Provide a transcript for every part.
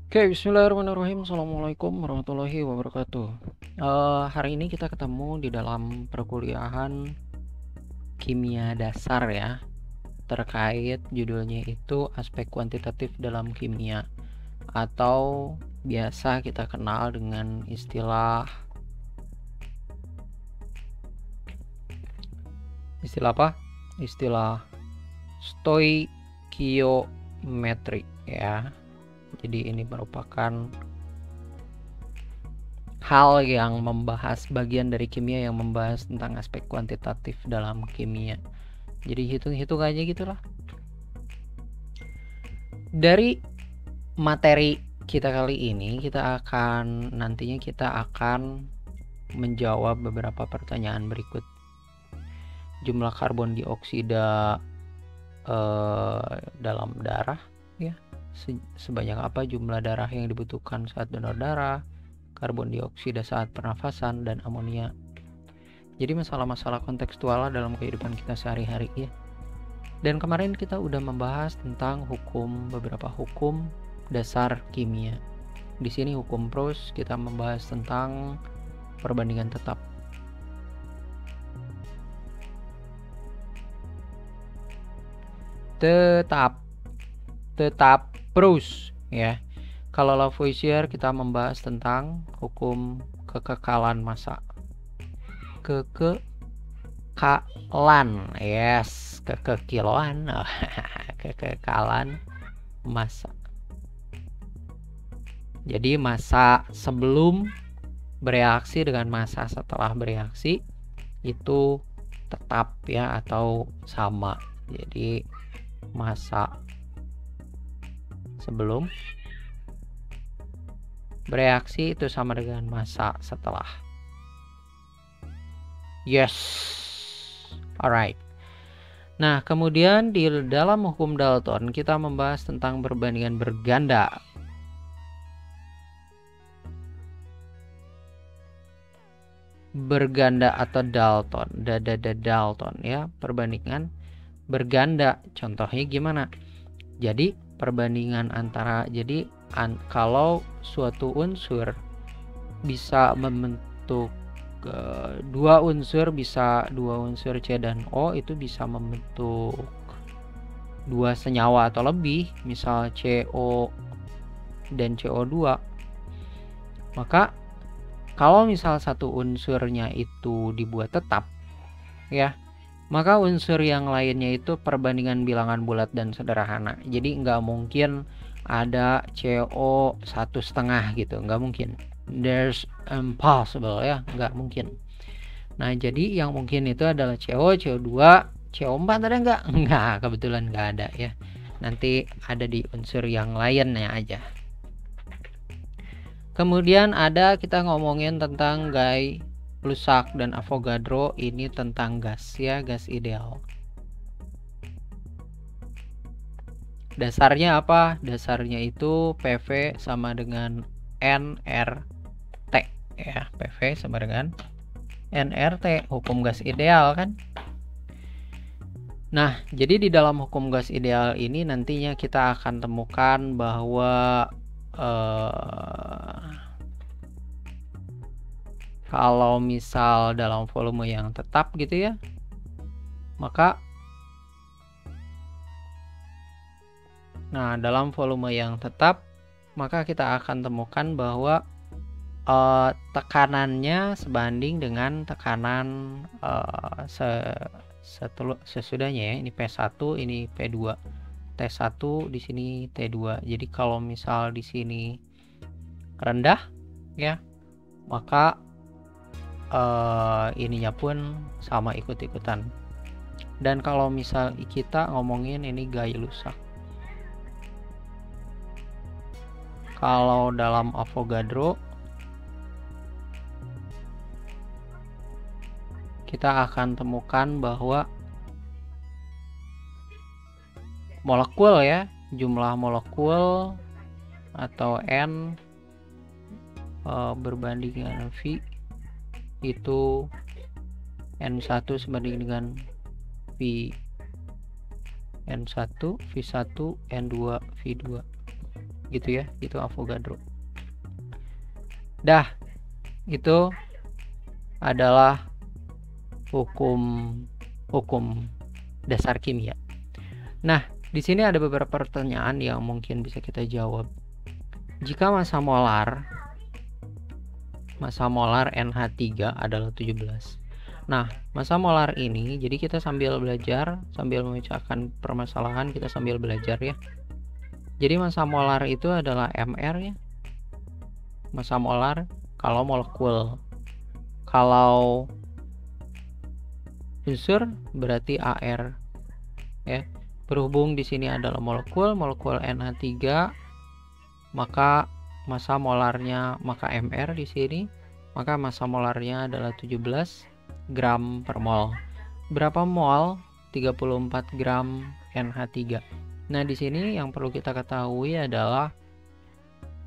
Oke, bismillahirrahmanirrahim. Assalamualaikum warahmatullahi wabarakatuh. Hari ini kita ketemu di dalam perkuliahan kimia dasar ya, terkait judulnya itu aspek kuantitatif dalam kimia, atau biasa kita kenal dengan istilah apa? Istilah stoikiometri ya. Jadi ini merupakan hal yang membahas bagian dari kimia yang membahas tentang aspek kuantitatif dalam kimia. Jadi hitung-hitung aja gitulah. Dari materi kita kali ini nantinya kita akan menjawab beberapa pertanyaan berikut. Jumlah karbon dioksida dalam darah ya. Sebanyak apa jumlah darah yang dibutuhkan saat donor darah, karbon dioksida saat pernafasan, dan amonia. Jadi masalah-masalah kontekstual dalam kehidupan kita sehari-hari ya. Dan kemarin kita udah membahas tentang beberapa hukum dasar kimia. Di sini hukum Proust kita membahas tentang perbandingan tetap. Tetap Proust ya. Kalau Lavoisier kita membahas tentang hukum kekekalan massa. Kekekalan, yes, kekekiloan, kekekalan massa. Jadi massa sebelum bereaksi dengan massa setelah bereaksi itu tetap ya atau sama. Jadi massa sebelum bereaksi itu sama dengan massa setelah. Yes. Alright. Nah, kemudian di dalam hukum Dalton kita membahas tentang perbandingan berganda. Berganda atau Dalton, Dalton ya, perbandingan berganda. Contohnya gimana? Jadi perbandingan antara kalau suatu unsur bisa membentuk dua unsur C dan O, itu bisa membentuk dua senyawa atau lebih, misal CO dan CO2. Maka kalau misal satu unsurnya itu dibuat tetap ya, maka unsur yang lainnya itu perbandingan bilangan bulat dan sederhana. Jadi nggak mungkin ada CO 1,5 gitu, nggak mungkin. There's impossible ya, nggak mungkin. Nah, jadi yang mungkin itu adalah CO, CO2, CO4 ada nggak? Nggak, kebetulan nggak ada ya. Nanti ada di unsur yang lainnya aja. Kemudian kita ngomongin tentang Gay-Lussac dan Avogadro, ini tentang gas ya, gas ideal. Dasarnya apa? Dasarnya itu PV sama dengan nRT ya. PV sama dengan nRT, hukum gas ideal kan. Nah, jadi di dalam hukum gas ideal ini nantinya kita akan temukan bahwa kalau misal dalam volume yang tetap gitu ya, maka dalam volume yang tetap maka kita akan temukan bahwa tekanannya sebanding dengan tekanan sesudahnya ya. Ini P1, ini P2. T1 di sini T2. Jadi kalau misal di sini rendah ya, maka ininya pun sama ikut-ikutan. Dan kalau misal kita ngomongin ini Gay-Lussac, kalau dalam Avogadro kita akan temukan bahwa molekul ya, jumlah molekul atau N berbanding dengan V itu N1 sebanding dengan V N1, V1, N2, V2. gitu ya, itu Avogadro. Dah, itu adalah hukum dasar kimia. Nah, di sini ada beberapa pertanyaan yang mungkin bisa kita jawab. Jika massa molar NH3 adalah 17. Nah, massa molar ini, jadi kita sambil belajar, sambil memecahkan permasalahan, kita sambil belajar ya. Jadi massa molar itu adalah Mr ya. Massa molar kalau molekul. Kalau unsur berarti AR ya. Berhubung di sini adalah molekul NH3, maka massa molarnya, maka Mr di sini, maka massa molarnya adalah 17 gram per mol. Berapa mol? 34 gram NH3. Nah, di sini yang perlu kita ketahui adalah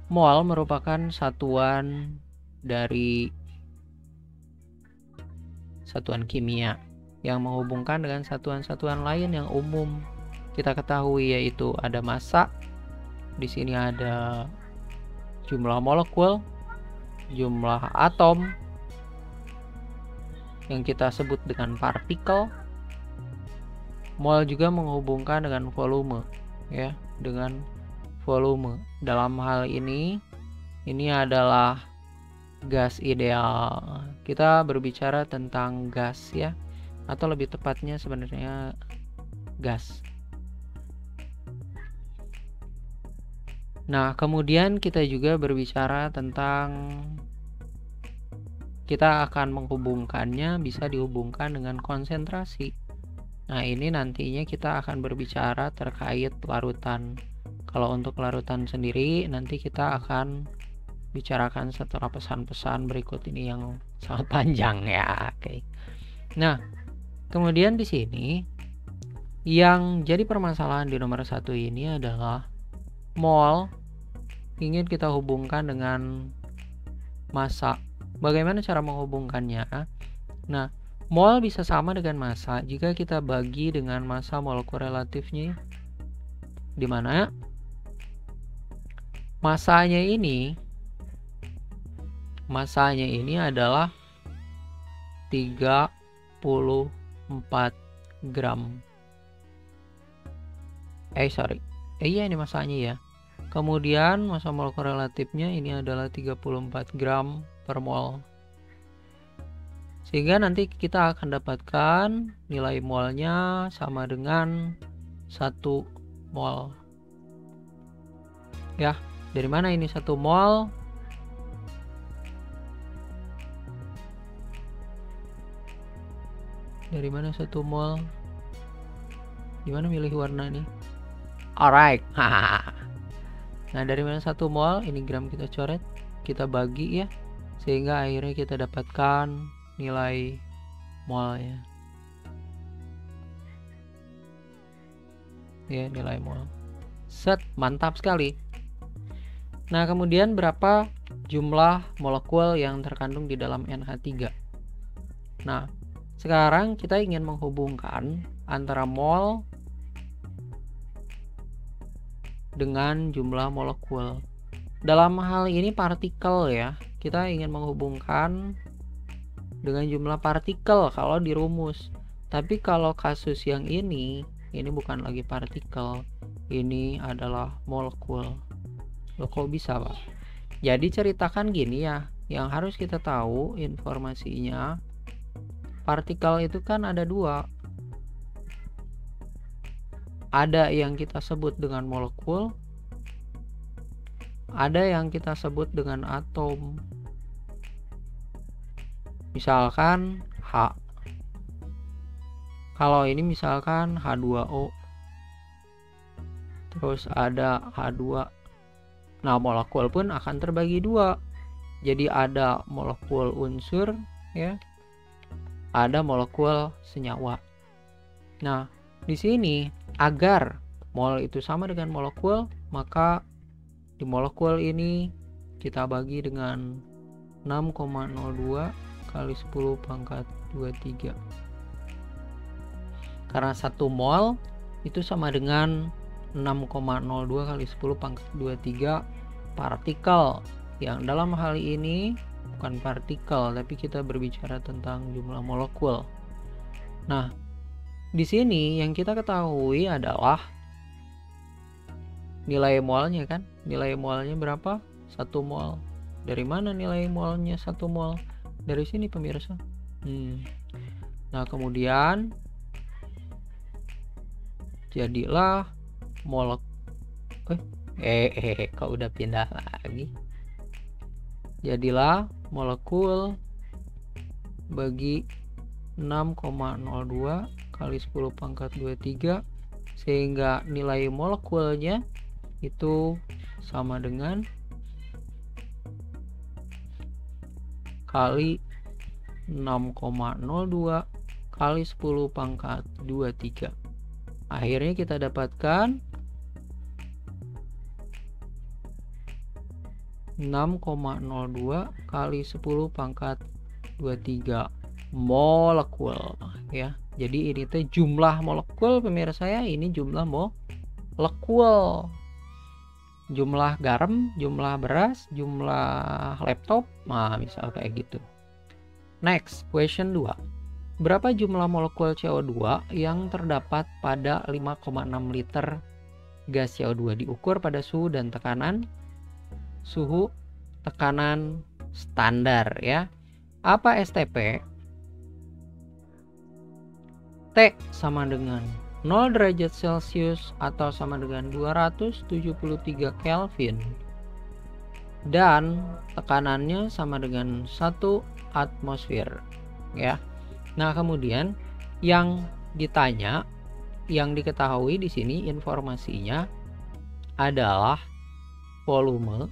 mol merupakan satuan dari satuan kimia yang menghubungkan dengan satuan-satuan lain yang umum kita ketahui, yaitu ada massa, di sini ada jumlah molekul, jumlah atom yang kita sebut dengan partikel. Mol juga menghubungkan dengan volume ya, dengan volume. Dalam hal ini adalah gas ideal. Kita berbicara tentang gas ya, atau lebih tepatnya sebenarnya gas. Nah, kemudian kita juga berbicara tentang, kita akan menghubungkannya, bisa dihubungkan dengan konsentrasi. Nah, ini nantinya kita akan berbicara terkait larutan. Kalau untuk larutan sendiri nanti kita akan bicarakan setelah pesan-pesan berikut ini yang sangat panjang ya. Oke. Nah, kemudian di sini yang jadi permasalahan di nomor 1 ini adalah mol ingin kita hubungkan dengan massa. Bagaimana cara menghubungkannya? Nah, mol bisa sama dengan massa jika kita bagi dengan massa molekul relatifnya, di mana massanya ini adalah 34 gram. Iya, ini massanya ya. Kemudian massa molekul relatifnya ini adalah 34 gram per mol. Sehingga nanti kita akan dapatkan nilai molnya sama dengan 1 mol. Ya, dari mana ini 1 mol? Dari mana 1 mol? Gimana milih warna nih? Alright. Nah, dari mana 1 mol? Ini gram kita coret, kita bagi ya, sehingga akhirnya kita dapatkan nilai molnya. Ya, nilai mol. Set, mantap sekali. Nah, kemudian berapa jumlah molekul yang terkandung di dalam NH3? Nah, sekarang kita ingin menghubungkan antara mol dengan jumlah molekul. Dalam hal ini partikel ya, kita ingin menghubungkan dengan jumlah partikel kalau di rumus. Tapi kalau kasus yang ini bukan lagi partikel, ini adalah molekul. Loh, kok bisa, Pak? Jadi ceritakan gini ya, yang harus kita tahu informasinya, partikel itu kan ada 2. Ada yang kita sebut dengan molekul, ada yang kita sebut dengan atom. Misalkan H. Kalau ini misalkan H2O. Terus ada H2. Nah, molekul pun akan terbagi 2. Jadi ada molekul unsur ya. Ada molekul senyawa. Nah, di sini agar mol itu sama dengan molekul, maka di molekul ini kita bagi dengan 6,02 kali 10 pangkat 23. Karena 1 mol itu sama dengan 6,02 kali 10 pangkat 23 partikel. Yang dalam hal ini bukan partikel, tapi kita berbicara tentang jumlah molekul. Nah, di sini yang kita ketahui adalah nilai molnya kan. Nilai molnya berapa? 1 mol. Dari mana nilai molnya 1 mol? Dari sini pemirsa. Nah, kemudian jadilah kok udah pindah lagi. Jadilah molekul bagi 6,02 kali 10 pangkat 23, sehingga nilai molekulnya itu sama dengan kali 6,02 kali 10 pangkat 23. Akhirnya kita dapatkan 6,02 kali 10 pangkat 23 molekul ya. Jadi ini tuh jumlah molekul pemirsa ya, ini jumlah molekul. Jumlah garam, jumlah beras, jumlah laptop, nah misal kayak gitu. Next, question 2. Berapa jumlah molekul CO2 yang terdapat pada 5,6 liter gas CO2 diukur pada suhu tekanan standar ya. Apa STP? T sama dengan 0 derajat Celcius atau sama dengan 273 Kelvin, dan tekanannya sama dengan 1 atmosfer ya. Nah, kemudian yang ditanya, yang diketahui di sini informasinya adalah volume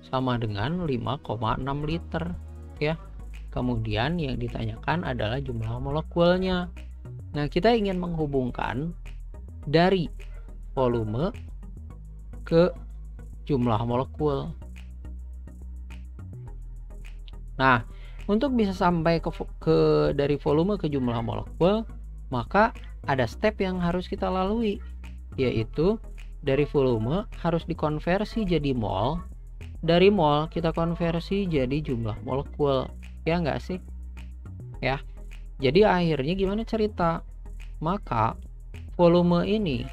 sama dengan 5,6 liter ya. Kemudian yang ditanyakan adalah jumlah molekulnya. Nah, kita ingin menghubungkan dari volume ke jumlah molekul. Nah, untuk bisa sampai ke dari volume ke jumlah molekul, maka ada step yang harus kita lalui, yaitu dari volume harus dikonversi jadi mol, dari mol kita konversi jadi jumlah molekul, ya enggak sih? Ya. Jadi akhirnya gimana cerita? Maka volume ini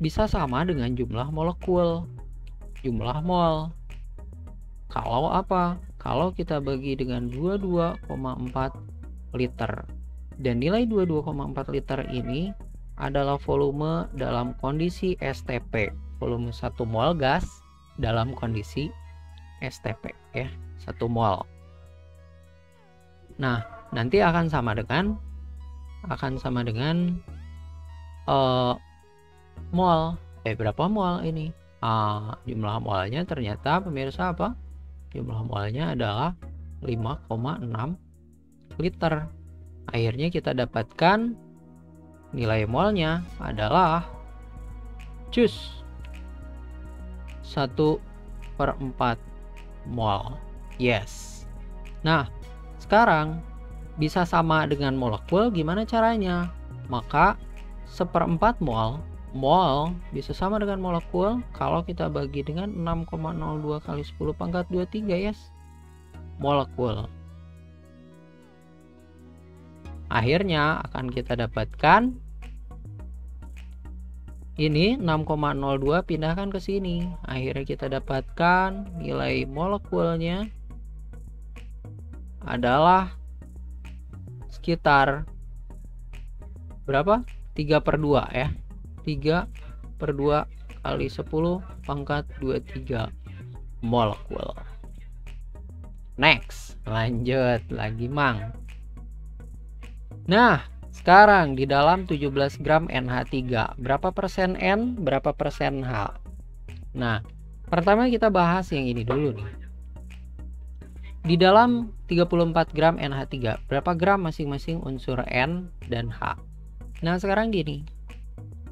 bisa sama dengan jumlah molekul, jumlah mol. Kalau apa? Kalau kita bagi dengan 22,4 liter. Dan nilai 22,4 liter ini adalah volume dalam kondisi STP. Volume 1 mol gas dalam kondisi STP ya, 1 mol. Nah, nanti akan sama dengan mol. Berapa mol ini? Jumlah molnya ternyata pemirsa apa? Jumlah molnya adalah 5,6 liter. Akhirnya kita dapatkan nilai molnya adalah cus 1/4 mol. Yes. Nah, sekarang bisa sama dengan molekul, gimana caranya? Maka 1/4 mol bisa sama dengan molekul kalau kita bagi dengan 6,02 kali 10 pangkat 23 yes. Molekul. Akhirnya akan kita dapatkan ini 6,02 pindahkan ke sini. Akhirnya kita dapatkan nilai molekulnya adalah sekitar berapa? 3/2 ya. 3/2 kali 10 pangkat 23 molekul. Next, lanjut lagi Mang. Nah, sekarang di dalam 17 gram NH3, berapa persen N, berapa persen H? Nah, pertama kita bahas yang ini dulu nih. Di dalam 34 gram NH3, berapa gram masing-masing unsur N dan H? Nah, sekarang gini.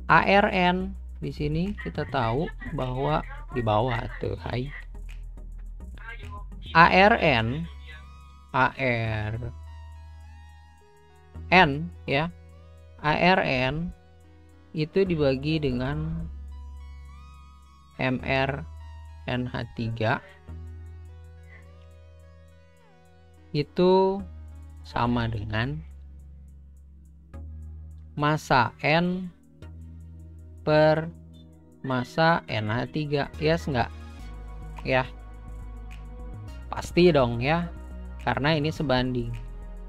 ARN di sini kita tahu bahwa di bawah tuh, hai. ARN ya, ARN itu dibagi dengan mRNH3 itu sama dengan massa N per massa NH3. Yes enggak? Ya. Pasti dong ya. Karena ini sebanding.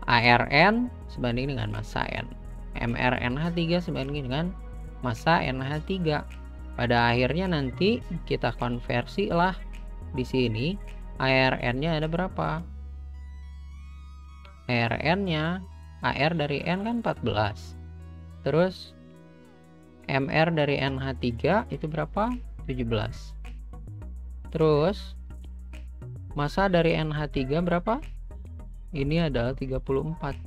ARN sebanding dengan massa N. mRNH3 sebanding dengan massa NH3. Pada akhirnya nanti kita konversi lah di sini. ARN-nya ada berapa? ARN-nya AR dari N kan 14. Terus MR dari NH3 itu berapa? 17. Terus massa dari NH3 berapa? Ini adalah 34.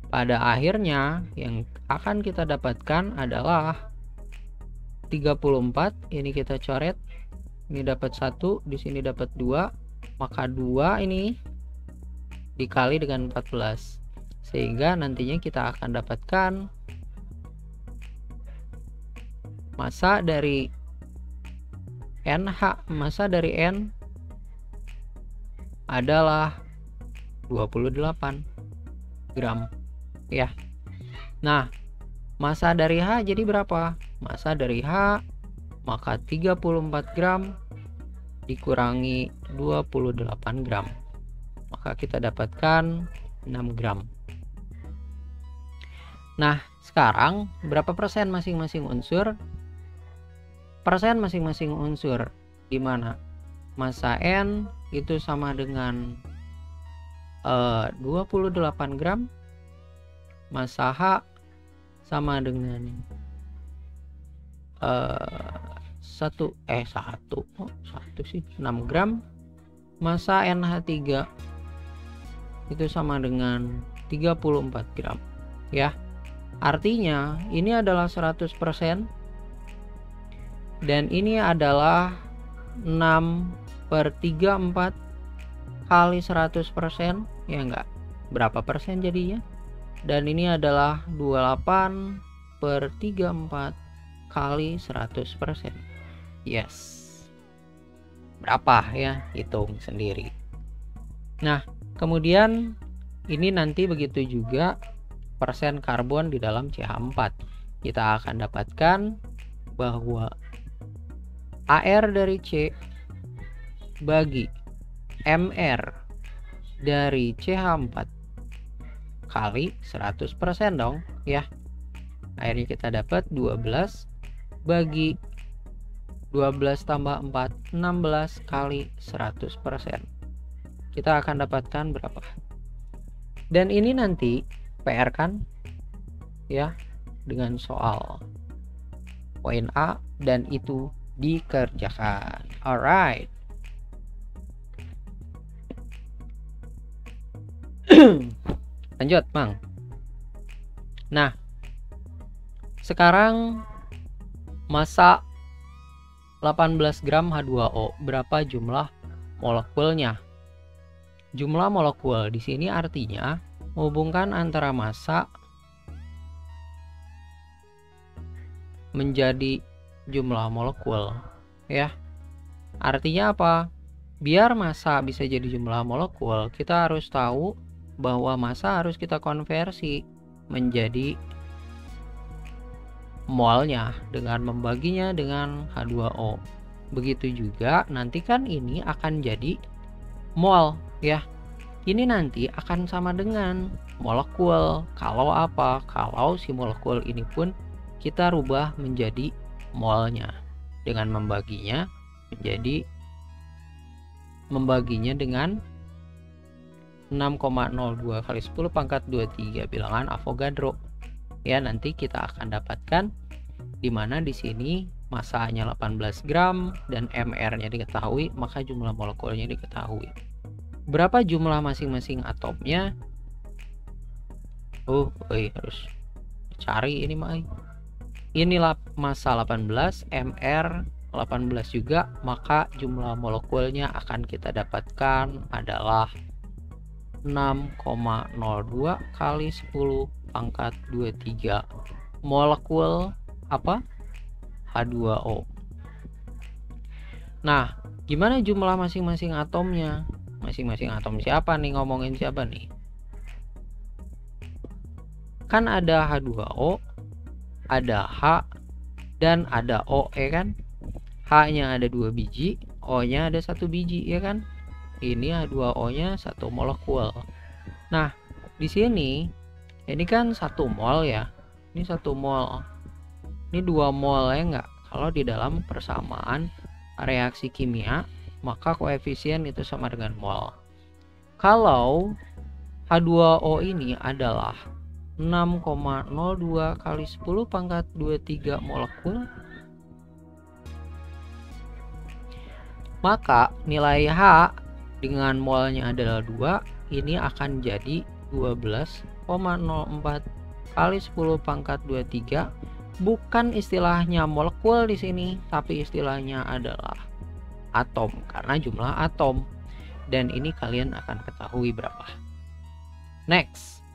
Pada akhirnya yang akan kita dapatkan adalah 34. Ini kita coret. Ini dapat 1, di sini dapat 2. Maka 2 ini dikali dengan 14. Sehingga nantinya kita akan dapatkan massa dari massa dari N adalah 28 gram ya. Nah, massa dari H jadi berapa? Massa dari H maka 34 gram dikurangi 28 gram. Maka kita dapatkan 6 gram. Nah, sekarang berapa persen masing-masing unsur? Persen masing-masing unsur di mana massa N itu sama dengan 28 gram, massa H sama dengan 6 gram, massa NH3 itu sama dengan 34 gram ya. Artinya ini adalah 100% dan ini adalah 6/34 kali 100% ya enggak? Berapa persen jadinya? Dan ini adalah 28/34 kali 100%. Yes. Berapa ya? Hitung sendiri. Nah, kemudian ini nanti begitu juga persen karbon di dalam CH4. Kita akan dapatkan bahwa AR dari C bagi MR dari CH4 kali 100% dong ya. Akhirnya kita dapat 12 bagi 12 tambah 4 16 kali 100%. Kita akan dapatkan berapa? Dan ini nanti PR kan ya dengan soal poin A dan itu dikerjakan. Alright. Lanjut, Mang. Nah, sekarang massa 18 gram H2O, berapa jumlah molekulnya? Jumlah molekul di sini artinya menghubungkan antara massa menjadi jumlah molekul ya. Artinya apa? Biar massa bisa jadi jumlah molekul, kita harus tahu bahwa massa harus kita konversi menjadi molnya dengan membaginya dengan H2O. Begitu juga nanti kan ini akan jadi mol ya. Ini nanti akan sama dengan molekul. Kalau apa? Kalau si molekul ini pun kita rubah menjadi molnya dengan membaginya dengan 6,02 kali 10 pangkat 23 bilangan Avogadro. Ya, nanti kita akan dapatkan di mana di sini massanya 18 gram dan MR-nya diketahui, maka jumlah molekulnya diketahui. Berapa jumlah masing-masing atomnya? Harus cari ini mah. Inilah massa 18, MR 18 juga, maka jumlah molekulnya akan kita dapatkan adalah 6,02 kali 10 pangkat 23 molekul apa? H2O. Nah, gimana jumlah masing-masing atomnya? Masing-masing atom siapa nih? Ngomongin siapa nih? Kan ada H2O, ada H, dan ada O, ya kan? H-nya ada 2 biji, O-nya ada 1 biji, ya kan? Ini H2O-nya 1 molekul. Nah, di sini ini kan 1 mol ya. Ini 1 mol. Ini 2 mol ya enggak? Kalau di dalam persamaan reaksi kimia, maka koefisien itu sama dengan mol. Kalau H2O ini adalah 6,02 kali 10 pangkat 23 molekul, maka nilai H dengan molnya adalah 2, ini akan jadi 12,04 kali 10 pangkat 23. Bukan istilahnya molekul di sini, tapi istilahnya adalah atom karena jumlah atom. Dan ini kalian akan ketahui berapa. Next.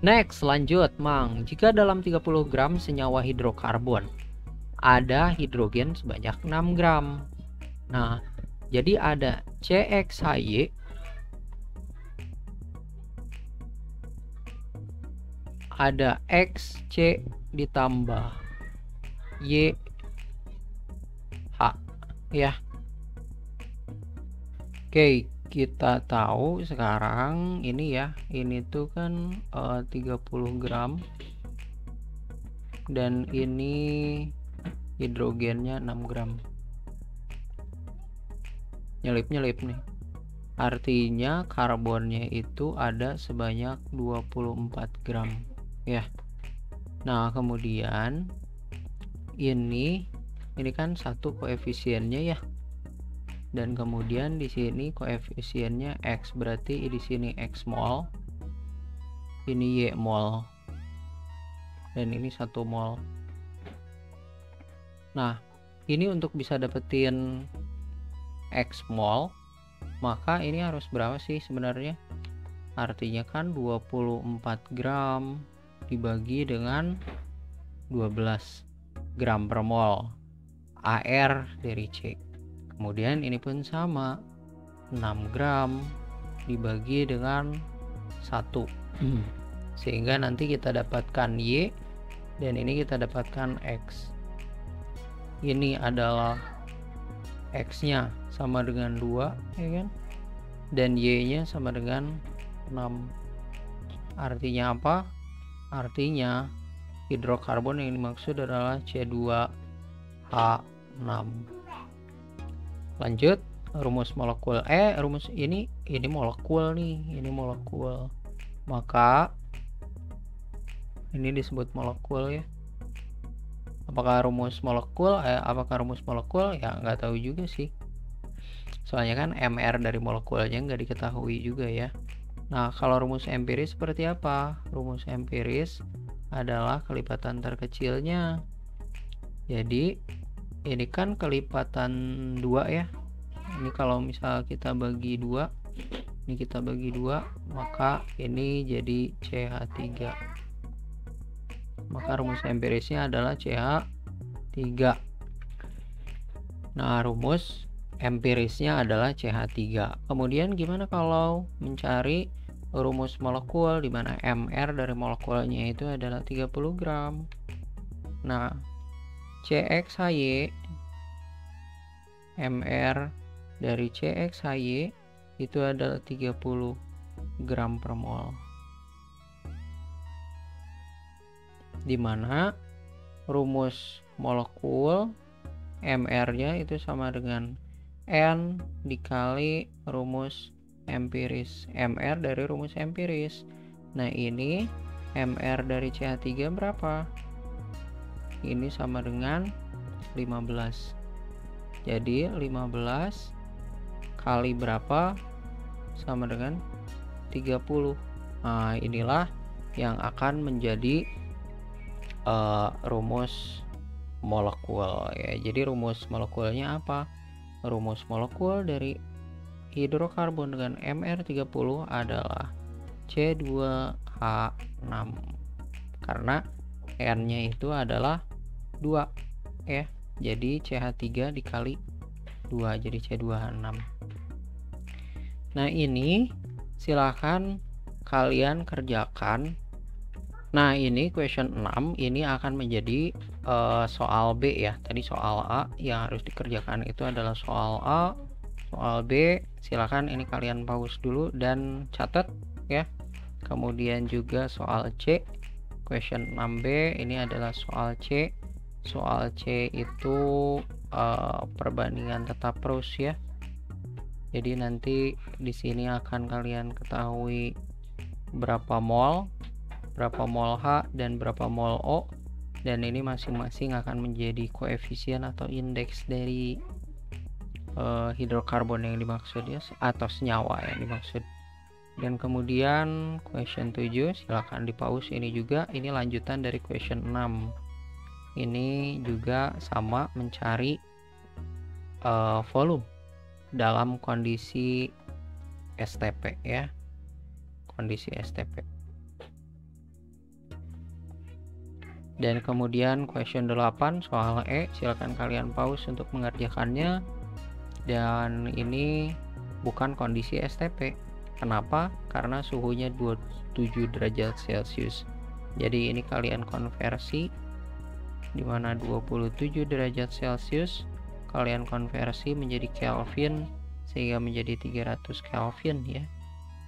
Next, lanjut, Mang. Jika dalam 30 gram senyawa hidrokarbon ada hidrogen sebanyak 6 gram. Nah, jadi ada CXHY ada XC ditambah YH ya. Oke, kita tahu sekarang ini ya, ini tuh kan 30 gram dan ini hidrogennya 6 gram. Nyelip-nyelip nih. Artinya karbonnya itu ada sebanyak 24 gram ya. Nah, kemudian ini kan satu koefisiennya ya. Dan kemudian di sini koefisiennya X, berarti di sini X mol. Ini Y mol. Dan ini 1 mol. Nah, ini untuk bisa dapetin X mol, maka ini harus berapa sih sebenarnya? Artinya kan 24 gram dibagi dengan 12 gram per mol AR dari C. Kemudian ini pun sama, 6 gram dibagi dengan 1. Sehingga nanti kita dapatkan Y dan ini kita dapatkan X. Ini adalah X-nya sama dengan 2 ya kan? Dan Y-nya sama dengan 6. Artinya apa? Artinya hidrokarbon yang dimaksud adalah C2H6. Lanjut, rumus molekul rumus ini molekul nih, ini molekul. Maka ini disebut molekul ya. Apakah rumus molekul ya nggak tahu juga sih. Soalnya kan MR dari molekulnya nggak diketahui juga ya. Nah, kalau rumus empiris seperti apa? Rumus empiris adalah kelipatan terkecilnya. Jadi ini kan kelipatan 2 ya. Ini kalau misal kita bagi 2, ini kita bagi 2, maka ini jadi CH3. Maka rumus empirisnya adalah CH3. Nah, rumus empirisnya adalah CH3. Kemudian gimana kalau mencari rumus molekul, di mana MR dari molekulnya itu adalah 30 gram. Nah, CXHY MR dari CXHY itu adalah 30 gram per mol. Di mana rumus molekul MR-nya itu sama dengan N dikali rumus empiris, MR dari rumus empiris. Nah, ini MR dari CH3 berapa? Ini sama dengan 15. Jadi 15 kali berapa? Sama dengan 30. Nah, inilah yang akan menjadi rumus molekul ya. Jadi rumus molekulnya apa? Rumus molekul dari hidrokarbon dengan MR30 adalah C2H6. karena N-nya itu adalah 2 ya. Jadi CH3 dikali 2 jadi C2H6. Nah, ini silahkan kalian kerjakan. Nah, ini question 6 ini akan menjadi soal B ya. Tadi soal A yang harus dikerjakan itu adalah soal A. Soal B silahkan ini kalian pause dulu dan catat ya. Kemudian juga soal C question 6B ini adalah soal C. Soal C itu perbandingan tetap terus ya. Jadi nanti di sini akan kalian ketahui berapa mol H dan berapa mol O, dan ini masing-masing akan menjadi koefisien atau indeks dari hidrokarbon yang dimaksud ya, atau senyawa yang dimaksud. Dan kemudian question 7 silahkan di pause ini juga, ini lanjutan dari question 6. Ini juga sama, mencari volume dalam kondisi STP ya, kondisi STP. Dan kemudian question 8 soal E, silakan kalian pause untuk mengerjakannya. Dan ini bukan kondisi STP. Kenapa? Karena suhunya 27 derajat Celcius. Jadi ini kalian konversi, dimana 27 derajat Celcius kalian konversi menjadi Kelvin sehingga menjadi 300 Kelvin ya.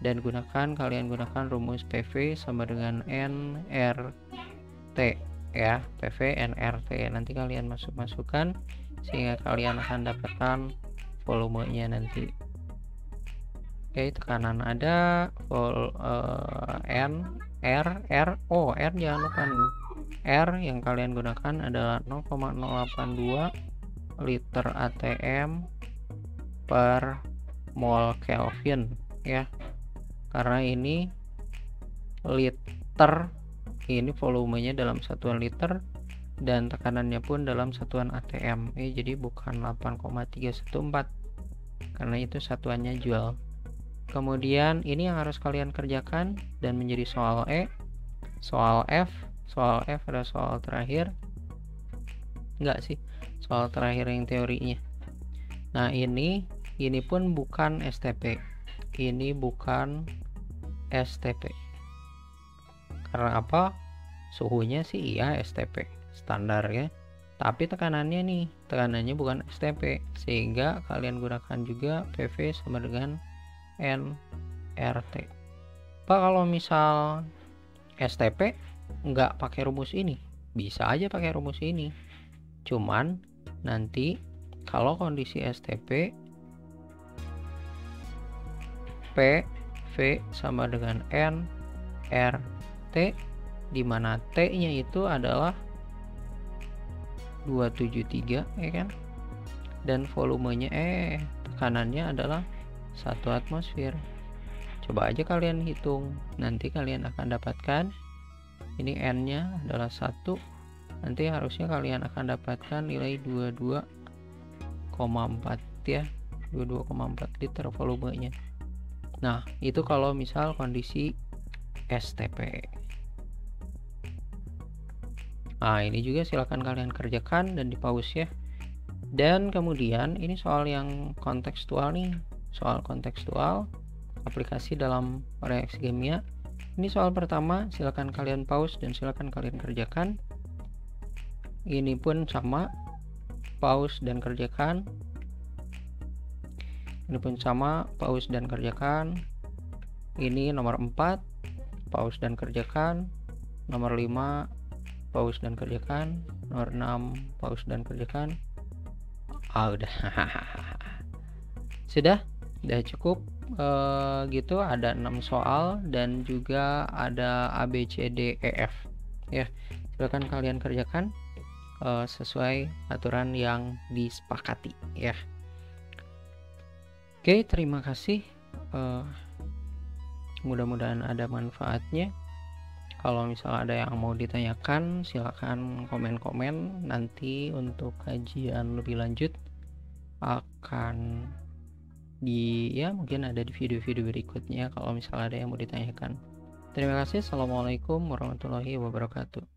Dan kalian gunakan rumus PV sama dengan nRT ya, PV nRT. Nanti kalian masukkan sehingga kalian akan dapatkan volumenya nanti. Oke, tekanan ada, N, R, R jangan lupa nih. R yang kalian gunakan adalah 0,082 liter ATM per mol Kelvin ya. Karena ini liter, ini volumenya dalam satuan liter dan tekanannya pun dalam satuan ATM jadi bukan 8,314 karena itu satuannya joule. Kemudian ini yang harus kalian kerjakan dan menjadi soal E. Soal F adalah soal terakhir, enggak sih, soal terakhir yang teorinya. Nah, ini pun bukan STP, ini bukan STP. Karena apa? Suhunya sih iya STP standar ya, tapi tekanannya bukan STP, sehingga kalian gunakan juga PV sama dengan nRT. Pak, kalau misal STP nggak pakai rumus ini, bisa aja pakai rumus ini, cuman nanti kalau kondisi STP PV sama dengan nRT, di mana T-nya itu adalah 273 ya kan, dan volumenya tekanannya adalah 1 atmosfer. Coba aja kalian hitung, nanti kalian akan dapatkan ini N-nya adalah 1, nanti harusnya kalian akan dapatkan nilai 22,4 ya, 22,4 liter volumenya. Nah, itu kalau misal kondisi STP. Nah, ini juga silakan kalian kerjakan dan di pause ya. Dan kemudian ini soal yang kontekstual nih, soal kontekstual aplikasi dalam reaksi kimia. Ini soal pertama, silakan kalian pause dan silakan kalian kerjakan. Ini pun sama, pause dan kerjakan. Ini pun sama, pause dan kerjakan. Ini nomor 4, pause dan kerjakan. Nomor 5, pause dan kerjakan. Nomor 6, pause dan kerjakan. Udah. Sudah cukup gitu. Ada 6 soal dan juga ada A, B, C, D, E, F ya. Silakan kalian kerjakan sesuai aturan yang disepakati ya. Oke, terima kasih. Mudah-mudahan ada manfaatnya. Kalau misalnya ada yang mau ditanyakan, silakan komen-komen. Nanti untuk kajian lebih lanjut akan mungkin ada di video-video berikutnya kalau misalnya ada yang mau ditanyakan. Terima kasih. Assalamualaikum warahmatullahi wabarakatuh.